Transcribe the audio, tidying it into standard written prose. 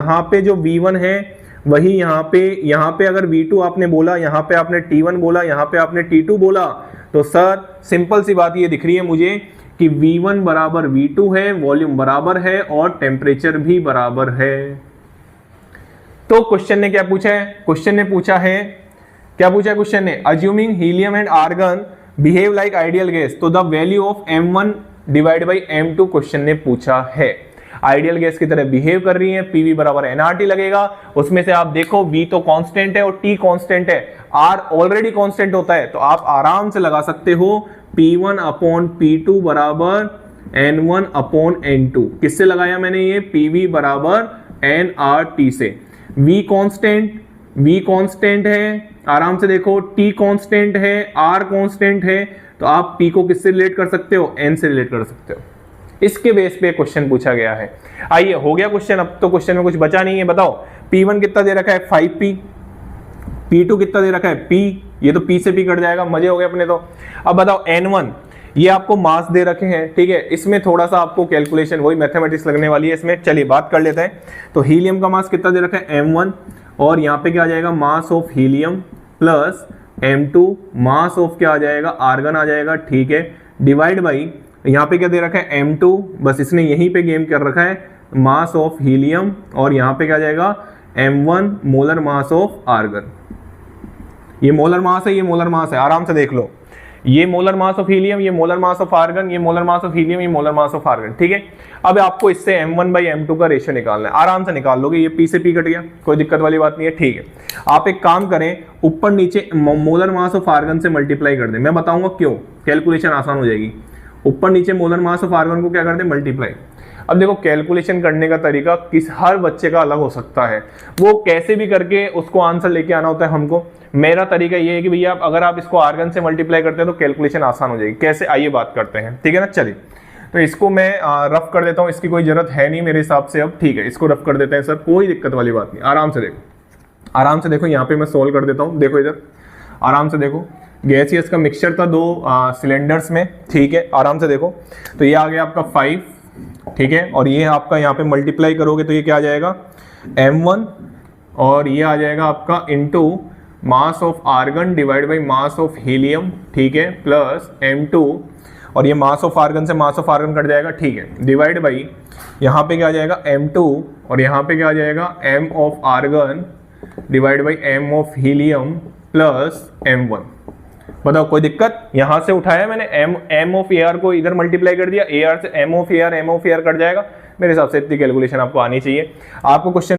यहाँ पे जो V1 है वही यहाँ पे अगर V2 आपने बोला, यहाँ पे आपने T1 बोला, यहाँ पे आपने T2 बोला, तो सर सिंपल सी बात ये दिख रही है मुझे कि V1 बराबर V2 है, वॉल्यूम बराबर है और टेम्परेचर भी बराबर है। तो क्वेश्चन ने क्या पूछा है? क्वेश्चन ने पूछा है, क्या पूछा है क्वेश्चन ने? Assuming helium and argon behave like ideal gas, तो the value of M1 divide by M2 question ने पूछा है। आइडियल गैस की तरह बिहेव कर रही है, PV बराबर nRT लगेगा। उसमें से आप देखो V तो कांस्टेंट है और T कांस्टेंट है, R ऑलरेडी कांस्टेंट होता है, तो आप आराम से लगा सकते हो P1 अपॉन P2 बराबर N1 अपॉन N2। किससे लगाया मैंने ये? PV बराबर nRT से। V कांस्टेंट है, आराम से देखो, T कांस्टेंट है, R कांस्टेंट है, तो आप P को किससे रिलेट कर सकते हो? N से रिलेट कर सकते हो। इसके बेस पे क्वेश्चन पूछा गया है। आइए, हो गया क्वेश्चन। अब तो क्वेश्चन में कुछ बचा नहीं है। बताओ P1 कितना दे रखा है? 5P। P2 कितना दे रखा है? P। ये तो P से P कट जाएगा, मजे हो गए अपने तो। अब बताओ N1, ये आपको मास दे रखे हैं, ठीक है। इसमें थोड़ा सा आपको कैलकुलेशन, वही मैथमेटिक्स लगने वाली है इसमें। चलिए बात कर लेते हैं। तो हीलियम का मास कितना दे रखा है? M1, और यहाँ पे क्या आ जाएगा? मास of helium plus M2, mass of क्या आ जाएगा? आर्गन आ जाएगा, ठीक है। डिवाइड बाई यहाँ पे क्या दे रखा है? M2, बस इसने यहीं पे गेम कर रखा है, मास ऑफ हीलियम, और यहाँ पे क्या आ जाएगा? M1 molar mass of argon. ये मोलर मास है, ये मोलर मास है, आराम से देख लो। ये मोलर मास ऑफ हीलियम, ये मोलर मास ऑफ आर्गन, ये मोलर मास ऑफ हीलियम, ये मोलर मास ऑफ आर्गन, ठीक है। अब आपको इससे M1 बाई M2 का रेशियो निकालना है, आराम से निकाल लोगे। ये P से P कट गया, कोई दिक्कत वाली बात नहीं है, ठीक है। आप एक काम करें, ऊपर नीचे मोलर मास ऑफ आर्गन से मल्टीप्लाई कर दें। मैं बताऊंगा क्यों, कैलकुलेशन आसान हो जाएगी। ऊपर नीचे मोलर मास ऑफ आर्गन को क्या कर दें? मल्टीप्लाई। अब देखो, कैलकुलेशन करने का तरीका हर बच्चे का अलग हो सकता है, वो कैसे भी करके उसको आंसर लेके आना होता है हमको। मेरा तरीका ये है कि भैया अगर आप इसको आर्गन से मल्टीप्लाई करते हैं तो कैलकुलेशन आसान हो जाएगी। कैसे, आइए बात करते हैं, ठीक है ना। चलिए, तो इसको मैं रफ कर देता हूँ, इसकी कोई जरूरत है नहीं मेरे हिसाब से अब, ठीक है। इसको रफ कर देते हैं सर, कोई दिक्कत वाली बात नहीं। आराम से देखो, आराम से देखो, यहाँ पे मैं सोल्व कर देता हूँ। देखो इधर, आराम से देखो, गैसियस का मिक्सचर था 2 सिलेंडर्स में, ठीक है। आराम से देखो, तो ये आ गया आपका 5, ठीक है। और ये आपका यहाँ पे मल्टीप्लाई करोगे तो ये क्या आ जाएगा? M1, और ये आ जाएगा आपका into mass of argon divide by mass of helium, ठीक है, प्लस M2, और ये मास ऑफ आर्गन से मास ऑफ आर्गन कट जाएगा, ठीक है, डिवाइड बाई यहाँ पे क्या आ जाएगा? M2, और यहाँ पे क्या आ जाएगा? M of argon divide by M of helium plus M1। बताओ कोई दिक्कत? यहां से उठाया मैंने, M ऑफ AR को इधर मल्टीप्लाई कर दिया, AR से M ऑफ AR कट जाएगा। मेरे हिसाब से इतनी कैलकुलेशन आपको आनी चाहिए। आपको क्वेश्चन